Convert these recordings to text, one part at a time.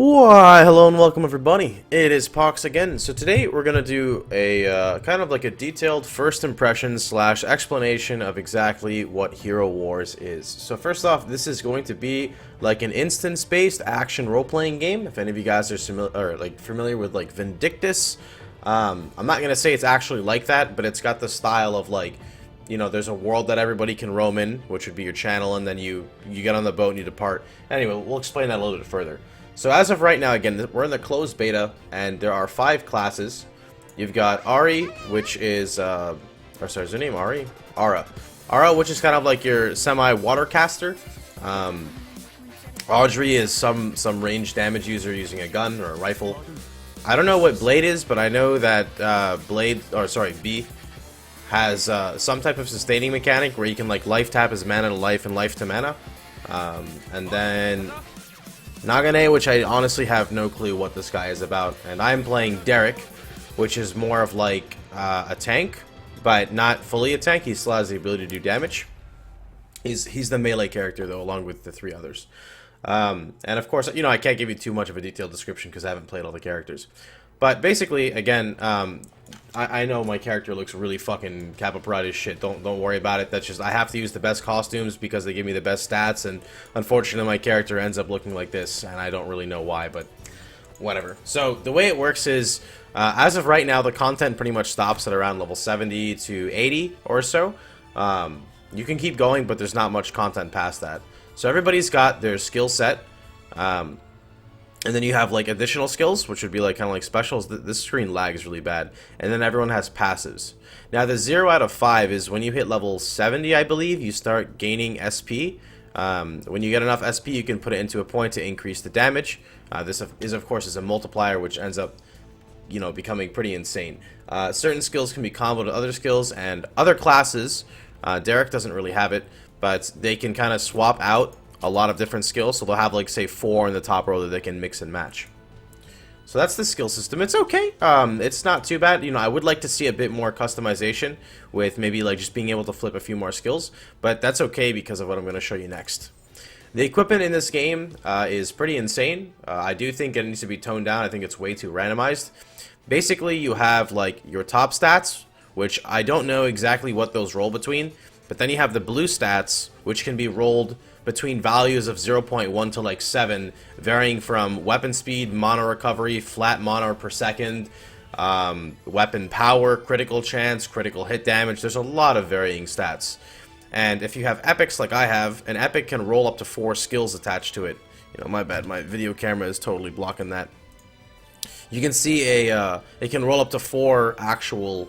Why, hello and welcome everybody. It is Pohx again. So today we're going to do a kind of like a detailed first impression slash explanation of exactly what HeroWarz is. So first off, this is going to be like an instance-based action role-playing game. If any of you guys are familiar with like Vindictus, I'm not going to say it's actually like that, but it's got the style of like, you know, there's a world that everybody can roam in, which would be your channel, and then you get on the boat and you depart. Anyway, we'll explain that a little bit further. So as of right now, again, we're in the closed beta, and there are 5 classes. You've got Ari, which is, or sorry, is her name Ari? Ara. Ara, which is kind of like your semi-water caster. Audrey is some range damage user using a gun or a rifle. I don't know what Blade is, but I know that B has some type of sustaining mechanic where you can like life tap his mana to life and life to mana. And then Nagane, which I honestly have no clue what this guy is about, and I'm playing Derek, which is more of like a tank, but not fully a tank. He still has the ability to do damage. He's the melee character though, along with the 3 others. And of course, you know, I can't give you too much of a detailed description because I haven't played all the characters. But basically, again, I know my character looks really fucking Capoparati as shit. Don't worry about it. That's just, I have to use the best costumes because they give me the best stats, and unfortunately my character ends up looking like this, and I don't really know why, but whatever. So the way it works is, as of right now, the content pretty much stops at around level 70 to 80 or so. You can keep going, but there's not much content past that. So everybody's got their skill set. And then you have like additional skills, which would be like kind of like specials. This screen lags really bad. And then everyone has passives. Now the 0 out of 5 is when you hit level 70, I believe, you start gaining SP. When you get enough SP, you can put it into a point to increase the damage. This is of course a multiplier, which ends up, you know, becoming pretty insane. Certain skills can be comboed to other skills and other classes. Derek doesn't really have it, but they can kind of swap out a lot of different skills, so they'll have like say 4 in the top row that they can mix and match. So that's the skill system. It's okay. It's not too bad. You know, I would like to see a bit more customization with maybe like just being able to flip a few more skills, but that's okay because of what I'm going to show you next. The equipment in this game is pretty insane. I do think it needs to be toned down. I think it's way too randomized. Basically, you have like your top stats, which I don't know exactly what those roll between, but then you have the blue stats, which can be rolled between values of 0.1 to like 7, varying from weapon speed, mana recovery, flat mana per second, weapon power, critical chance, critical hit damage. There's a lot of varying stats. And if you have epics like I have, an epic can roll up to 4 skills attached to it. You know, my bad, my video camera is totally blocking that. You can see it can roll up to 4 actual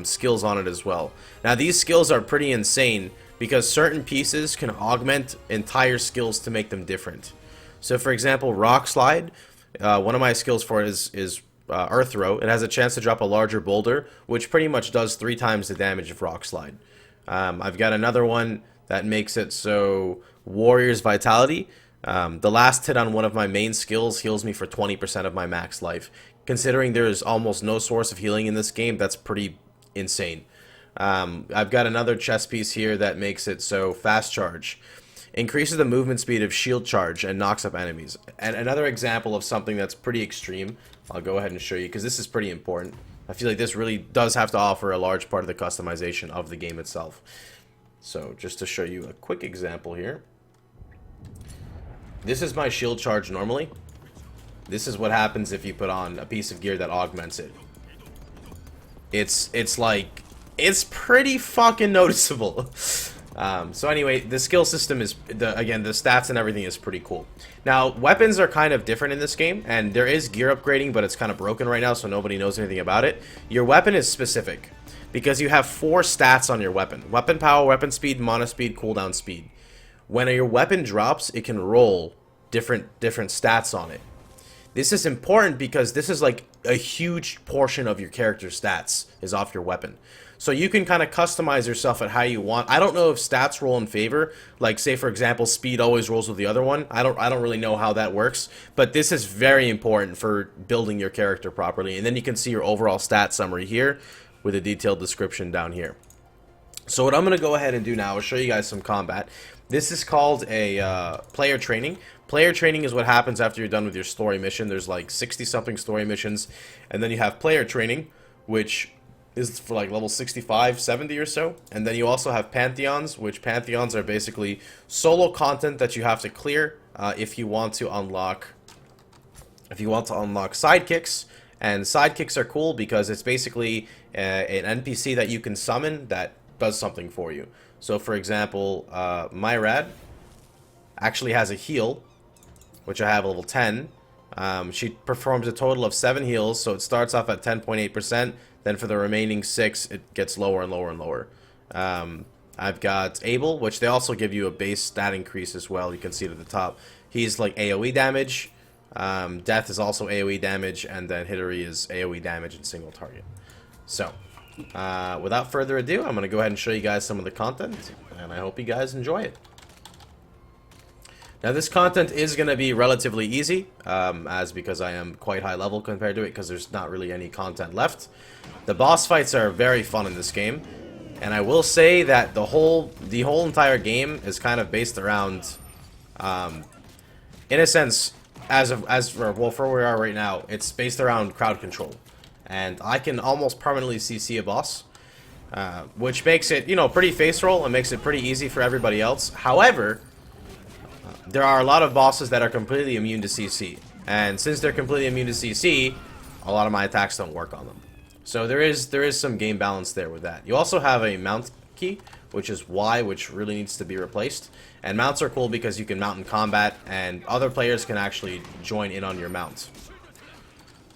skills on it as well. Now these skills are pretty insane because certain pieces can augment entire skills to make them different. So for example, Rock Slide, one of my skills for it is Earth Throw. It has a chance to drop a larger boulder, which pretty much does 3 times the damage of Rock Slide. I've got another one that makes it so Warrior's Vitality. The last hit on one of my main skills heals me for 20% of my max life. Considering there is almost no source of healing in this game, that's pretty insane. I've got another chest piece here that makes it so Fast Charge increases the movement speed of Shield Charge and knocks up enemies. And another example of something that's pretty extreme, I'll go ahead and show you because this is pretty important. I feel like this really does have to offer a large part of the customization of the game itself. So just to show you a quick example here. This is my Shield Charge normally. This is what happens if you put on a piece of gear that augments it. It's like, it's pretty fucking noticeable. So anyway, the skill system is, again, the stats and everything is pretty cool. Now, weapons are kind of different in this game, and there is gear upgrading, but it's kind of broken right now, so nobody knows anything about it. Your weapon is specific, because you have 4 stats on your weapon. Weapon power, weapon speed, mana speed, cooldown speed. When your weapon drops, it can roll different stats on it. This is important because this is like a huge portion of your character's stats is off your weapon. So you can kind of customize yourself at how you want. I don't know if stats roll in favor. Like say for example, speed always rolls with the other one. I don't really know how that works, but this is very important for building your character properly. And then you can see your overall stat summary here with a detailed description down here. So what I'm going to go ahead and do now is show you guys some combat. This is called a player training. Player training is what happens after you're done with your story mission. There's like 60-something story missions, and then you have player training, which is for like level 65, 70 or so. And then you also have Pantheons, which Pantheons are basically solo content that you have to clear if you want to unlock sidekicks. And sidekicks are cool because it's basically an NPC that you can summon that does something for you. So for example, Myrad actually has a heal, which I have level 10. She performs a total of 7 heals, so it starts off at 10.8%. Then for the remaining 6, it gets lower and lower and lower. I've got Abel, which they also give you a base stat increase as well. You can see it at the top. He's like AoE damage. Death is also AoE damage, and then Hittery is AoE damage and single target. So, without further ado, I'm going to go ahead and show you guys some of the content, and I hope you guys enjoy it. Now, this content is going to be relatively easy, because I am quite high level compared to it, because there's not really any content left. The boss fights are very fun in this game, and I will say that the whole entire game is kind of based around, in a sense, for where we are right now, it's based around crowd control. And I can almost permanently CC a boss, which makes it, pretty face roll and makes it pretty easy for everybody else. However, there are a lot of bosses that are completely immune to CC. And since they're completely immune to CC, a lot of my attacks don't work on them. So there is some game balance there with that. You also have a mount key, which is Y, which really needs to be replaced. And mounts are cool because you can mount in combat, and other players can actually join in on your mount.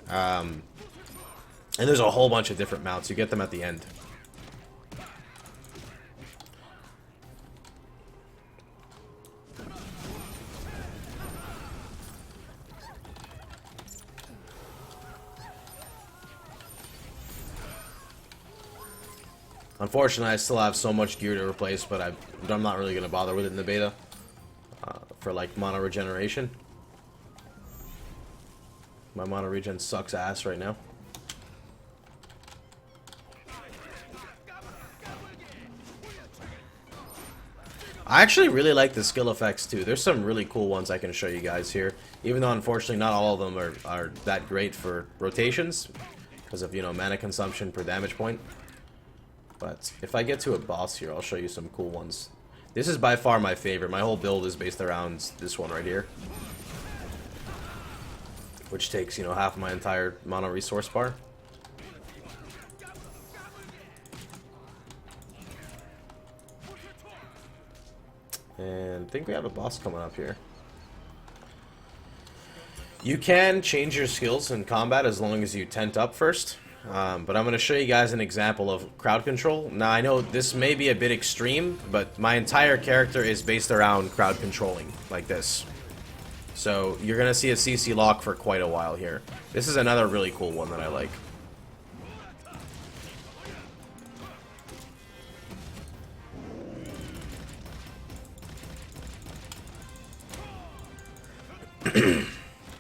And there's a whole bunch of different mounts. You get them at the end. Unfortunately, I still have so much gear to replace, but I'm not really going to bother with it in the beta for like mono regeneration. My mono regen sucks ass right now. I actually really like the skill effects too. There's some really cool ones I can show you guys here, even though unfortunately not all of them are that great for rotations because of, mana consumption per damage point. But if I get to a boss here, I'll show you some cool ones. This is by far my favorite. My whole build is based around this one right here, which takes, half my entire mono resource bar. And I think we have a boss coming up here. You can change your skills in combat as long as you tent up first. But I'm going to show you guys an example of crowd control. Now, I know this may be a bit extreme, but my entire character is based around crowd controlling, like this. So, you're going to see a CC lock for quite a while here. This is another really cool one that I like.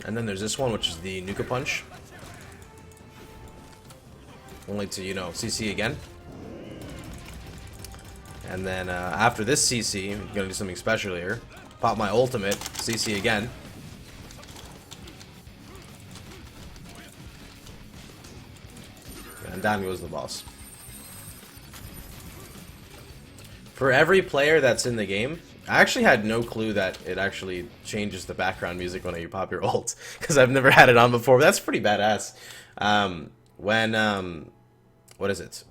And then there's this one, which is the Nuka Punch. Only to, CC again. And then after this CC, I'm going to do something special here. Pop my ultimate, CC again. And down goes the boss. For every player that's in the game, I actually had no clue that it actually changes the background music when you pop your ult, because I've never had it on before, but that's pretty badass. What is it?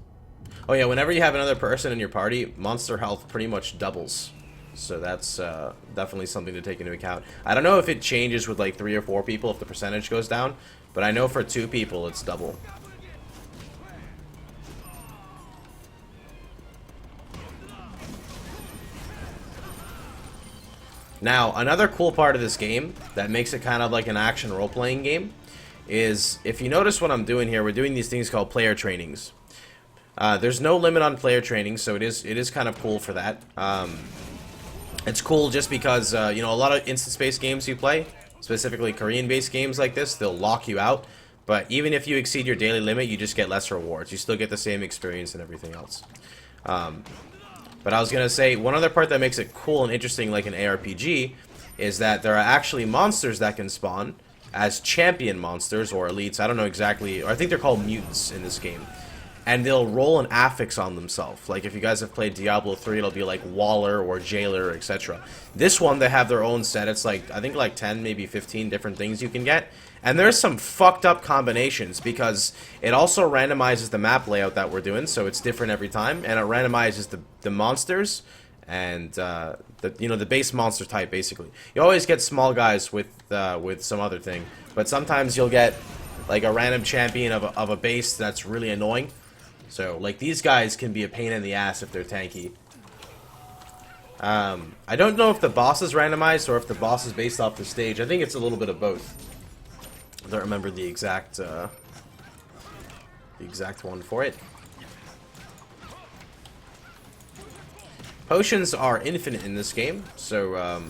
Oh yeah, whenever you have another person in your party, monster health pretty much doubles. So that's definitely something to take into account. I don't know if it changes with like 3 or 4 people if the percentage goes down, but I know for 2 people it's double. Now, another cool part of this game that makes it kind of like an action role-playing game is, if you notice what I'm doing here, we're doing these things called player trainings. There's no limit on player training, so it is kind of cool for that. It's cool just because, a lot of instance-based games you play, specifically Korean-based games like this, they'll lock you out. But even if you exceed your daily limit, you just get less rewards. You still get the same experience and everything else. But I was going to say, one other part that makes it cool and interesting like an ARPG is that there are actually monsters that can spawn as champion monsters or elites. I don't know exactly, or I think they're called mutants in this game. And they'll roll an affix on themselves. Like if you guys have played Diablo 3, it'll be like Waller or Jailer, etc. This one, they have their own set. It's like, I think like 10, maybe 15 different things you can get. And there's some fucked up combinations because it also randomizes the map layout that we're doing, so it's different every time. And it randomizes the monsters and the base monster type basically. You always get small guys with some other thing, but sometimes you'll get like a random champion of a base that's really annoying. So, like, these guys can be a pain in the ass if they're tanky. I don't know if the boss is randomized or if the boss is based off the stage. I think it's a little bit of both. I don't remember the exact one for it. Potions are infinite in this game, so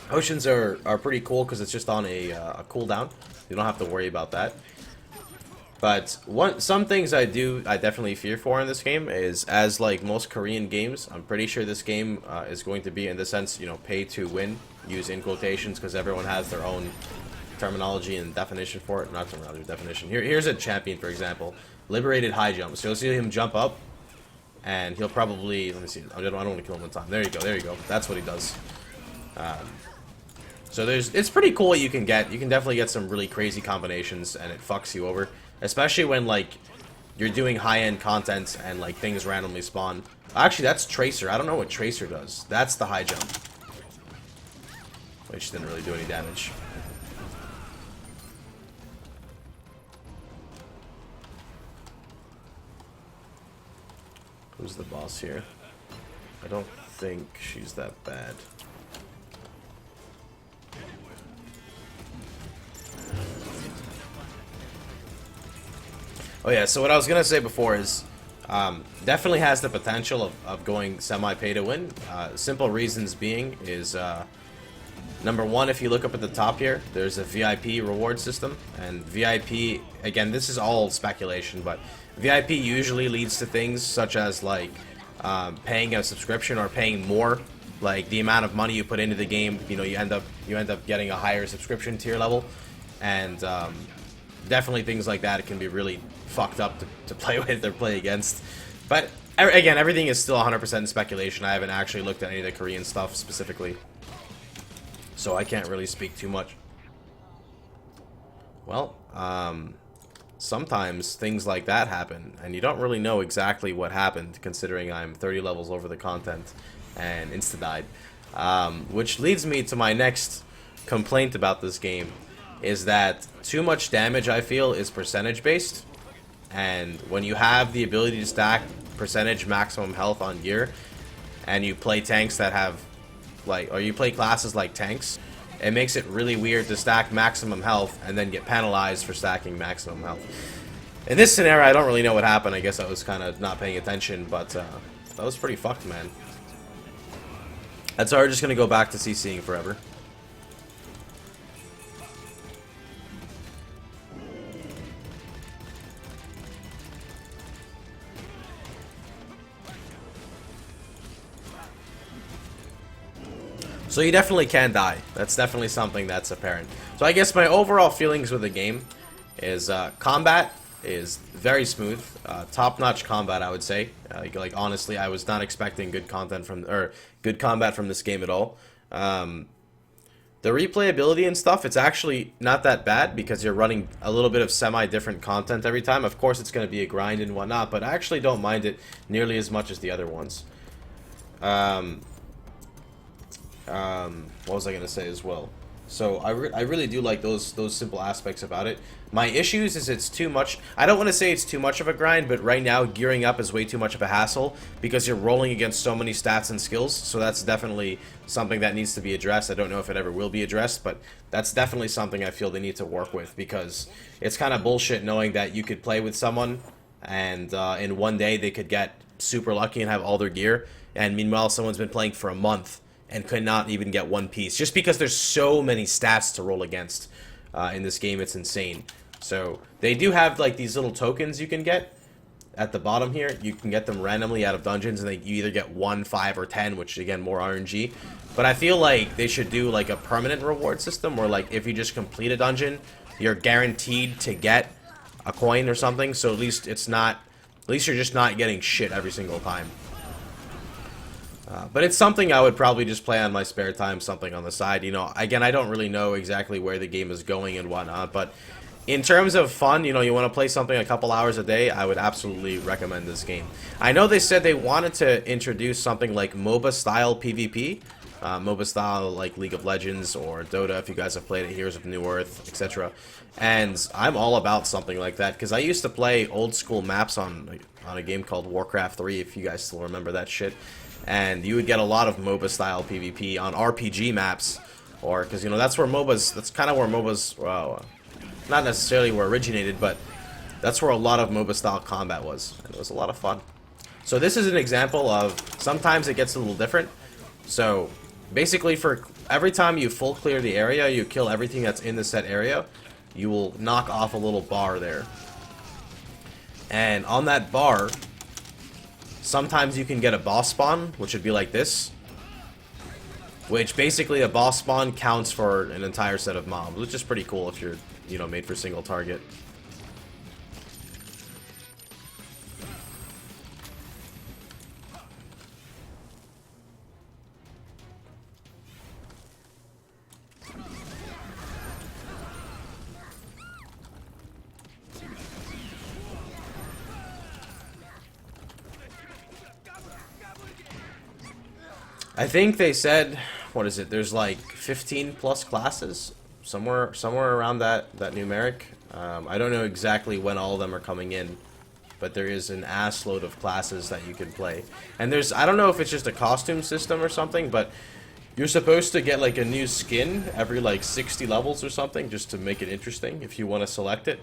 potions are pretty cool because it's just on a cooldown. You don't have to worry about that. But some things I definitely fear for in this game is, as like most Korean games, I'm pretty sure this game is going to be, in the sense, you know, pay to win, use in quotations, because everyone has their own terminology and definition for it. Not terminology, definition. Here's a champion, for example, liberated high jump. So you'll see him jump up, and he'll probably, let me see, I don't want to kill him in time. There you go. That's what he does. So it's pretty cool what you can get. You can definitely get some really crazy combinations, and it fucks you over. Especially when, like, you're doing high-end content and, like, things randomly spawn. Actually, that's Tracer. I don't know what Tracer does. That's the high jump. Which didn't really do any damage. Who's the boss here? I don't think she's that bad. Oh yeah, so what I was gonna say before is, definitely has the potential of going semi-pay to win. Simple reasons being is, number one, if you look up at the top here, there's a VIP reward system, and VIP, again, this is all speculation, but VIP usually leads to things such as, like, paying a subscription or paying more. Like, the amount of money you put into the game, you know, you end up getting a higher subscription tier level, and definitely things like that, it can be really fucked up to play with or play against. But again, everything is still 100% speculation. I haven't actually looked at any of the Korean stuff specifically, so I can't really speak too much. Well, sometimes things like that happen, and you don't really know exactly what happened, considering I'm 30 levels over the content and insta-died. Which leads me to my next complaint about this game, is that too much damage, I feel, is percentage based. And when you have the ability to stack percentage maximum health on gear, and you play tanks that have, like, or you play classes like tanks, it makes it really weird to stack maximum health and then get penalized for stacking maximum health. In this scenario, I don't really know what happened. I guess I was kind of not paying attention, but that was pretty fucked, man. That's why we're just gonna go back to CCing forever. So you definitely can die. That's definitely something that's apparent. So I guess my overall feelings with the game is combat is very smooth, top-notch combat, I would say. Like honestly, I was not expecting good combat from this game at all. The replayability and stuff, it's actually not that bad because you're running a little bit of semi-different content every time. Of course, it's going to be a grind and whatnot, but I actually don't mind it nearly as much as the other ones. What was I gonna say as well? So I really do like those simple aspects about it. My issues is it's too much. I don't want to say it's too much of a grind, but right now gearing up is way too much of a hassle because you're rolling against so many stats and skills. So that's definitely something that needs to be addressed. I don't know if it ever will be addressed, but that's definitely something I feel they need to work with, because it's kind of bullshit knowing that you could play with someone and in one day they could get super lucky and have all their gear, and meanwhile someone's been playing for a month and could not even get one piece, just because there's so many stats to roll against in this game. It's insane. So they do have like these little tokens you can get, at the bottom here, you can get them randomly out of dungeons, and you either get 1, 5, or 10, which again, more RNG. But I feel like they should do like a permanent reward system where like if you just complete a dungeon, you're guaranteed to get a coin or something, so at least it's not, at least you're just not getting shit every single time. But it's something I would probably just play on my spare time, something on the side. You know, again, I don't really know exactly where the game is going and whatnot, but in terms of fun, you know, you want to play something a couple hours a day, I would absolutely recommend this game. I know they said they wanted to introduce something like MOBA-style PvP, MOBA-style like League of Legends or Dota, if you guys have played it, Heroes of New Earth, etc. And I'm all about something like that, because I used to play old-school maps on a game called Warcraft 3, if you guys still remember that shit. And you would get a lot of MOBA-style PvP on RPG maps, or, because, you know, that's where MOBAs, that's kind of where MOBAs, well, not necessarily where originated, but that's where a lot of MOBA-style combat was, and it was a lot of fun. So this is an example of, sometimes it gets a little different. So, basically, for every time you full clear the area, you kill everything that's in the set area, you will knock off a little bar there. And on that bar, sometimes you can get a boss spawn, which would be like this. Which basically a boss spawn counts for an entire set of mobs, which is pretty cool if you're, you know, made for single target. I think they said, what is it? There's like 15 plus classes, somewhere around that numeric. I don't know exactly when all of them are coming in, but there is an ass load of classes that you can play. And there's, I don't know if it's just a costume system or something, but you're supposed to get like a new skin every like 60 levels or something, just to make it interesting if you want to select it.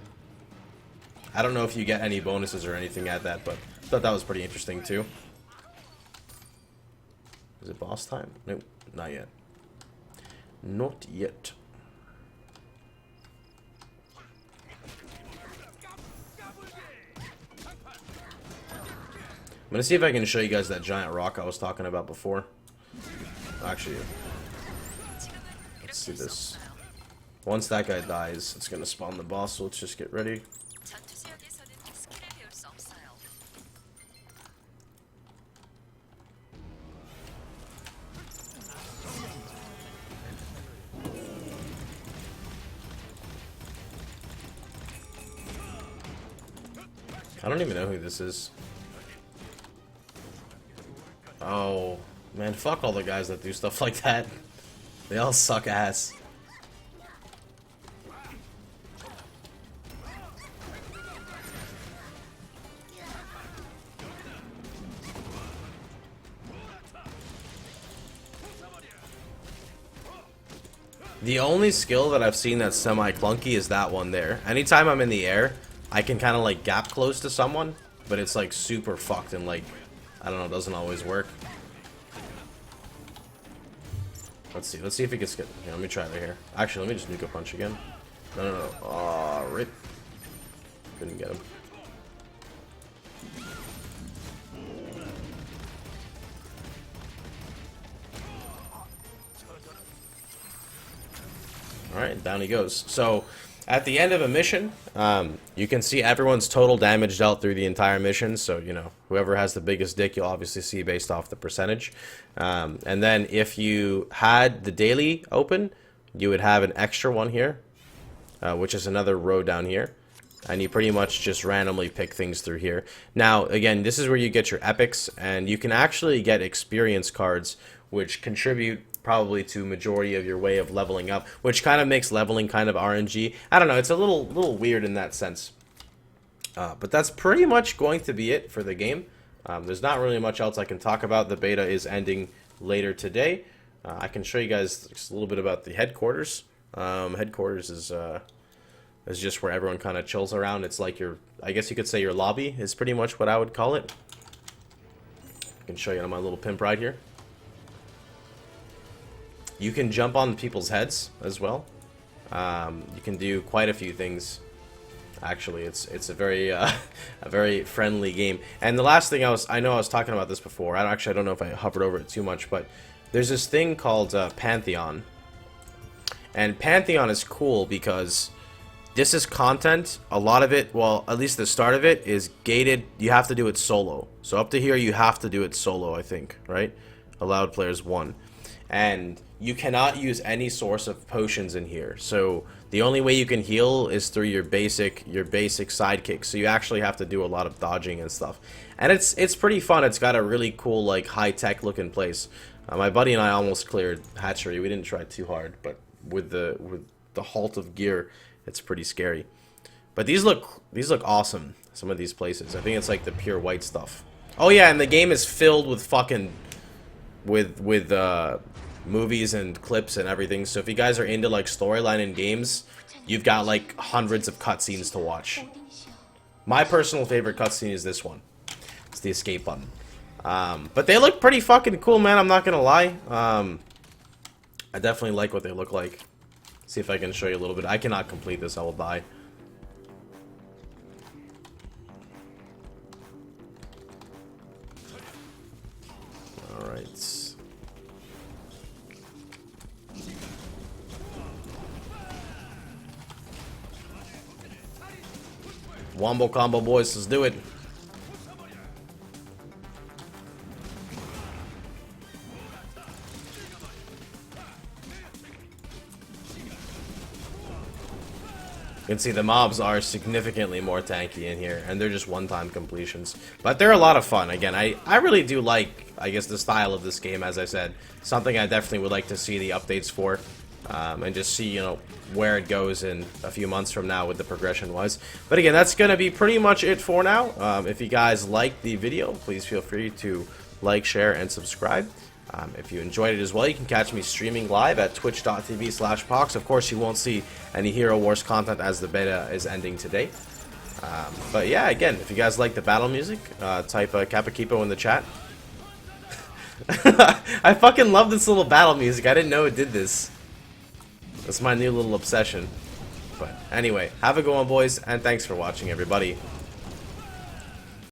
I don't know if you get any bonuses or anything at that, but I thought that was pretty interesting too. Is it boss time? Nope, not yet. Not yet. I'm gonna see if I can show you guys that giant rock I was talking about before. Actually, let's see this. Once that guy dies, it's gonna spawn the boss, so let's just get ready. I don't even know who this is. Oh, man, fuck all the guys that do stuff like that. They all suck ass. The only skill that I've seen that's semi-clunky is that one there. Anytime I'm in the air, I can kind of like gap close to someone, but it's like super fucked and like, I don't know, doesn't always work. Let's see if it gets good. Okay, let me try it right here. Actually, let me just nuke a punch again. No. Aw, rip. Couldn't get him. Alright, down he goes. So, at the end of a mission, you can see everyone's total damage dealt through the entire mission. So, you know, whoever has the biggest dick, you'll obviously see based off the percentage. And then if you had the daily open, you would have an extra one here, which is another row down here. And you pretty much just randomly pick things through here. Now, again, this is where you get your epics, and you can actually get experience cards, which contribute probably to majority of your way of leveling up, which kind of makes leveling kind of RNG. I don't know, it's a little weird in that sense. But that's pretty much going to be it for the game. There's not really much else I can talk about. The beta is ending later today. I can show you guys just a little bit about the headquarters. Headquarters is just where everyone kind of chills around. It's like your, I guess you could say your lobby is pretty much what I would call it. I can show you on my little pimp ride here. You can jump on people's heads as well. You can do quite a few things Actually, it's a very a very friendly game. And the last thing I know I was talking about this before. I don't know if I hovered over it too much, but there's this thing called Pantheon, and Pantheon is cool because this is content. A lot of it, well, at least the start of it, is gated. You have to do it solo. So up to here, you have to do it solo, I think, right? Allowed players 1. And you cannot use any source of potions in here. So the only way you can heal is through your basic sidekick. So you actually have to do a lot of dodging and stuff. And it's pretty fun. It's got a really cool, like, high-tech looking place. My buddy and I almost cleared Hatchery. We didn't try too hard, but with the halt of gear, it's pretty scary. But these look awesome, some of these places. I think it's like the pure white stuff. Oh yeah, and the game is filled with fucking with movies and clips and everything. So if you guys are into like storyline in games, you've got like hundreds of cutscenes to watch. My personal favorite cutscene is this one. It's the escape button. But they look pretty fucking cool, man. I'm not gonna lie. I definitely like what they look like. See if I can show you a little bit. I cannot complete this. I will die. Alright. Wombo combo, boys. Let's do it. You can see the mobs are significantly more tanky in here, and they're just one-time completions. But they're a lot of fun. Again, I really do like, I guess, the style of this game, as I said. Something I definitely would like to see the updates for, and just see, you know, where it goes in a few months from now with the progression-wise. But again, that's going to be pretty much it for now. If you guys liked the video, please feel free to like, share, and subscribe. If you enjoyed it as well, you can catch me streaming live at twitch.tv/Pohx. Of course, you won't see any HeroWarz content as the beta is ending today. But yeah, again, if you guys like the battle music, type Kappa Kipo in the chat. I fucking love this little battle music. I didn't know it did this. That's my new little obsession. But anyway, have a good one, boys, and thanks for watching, everybody.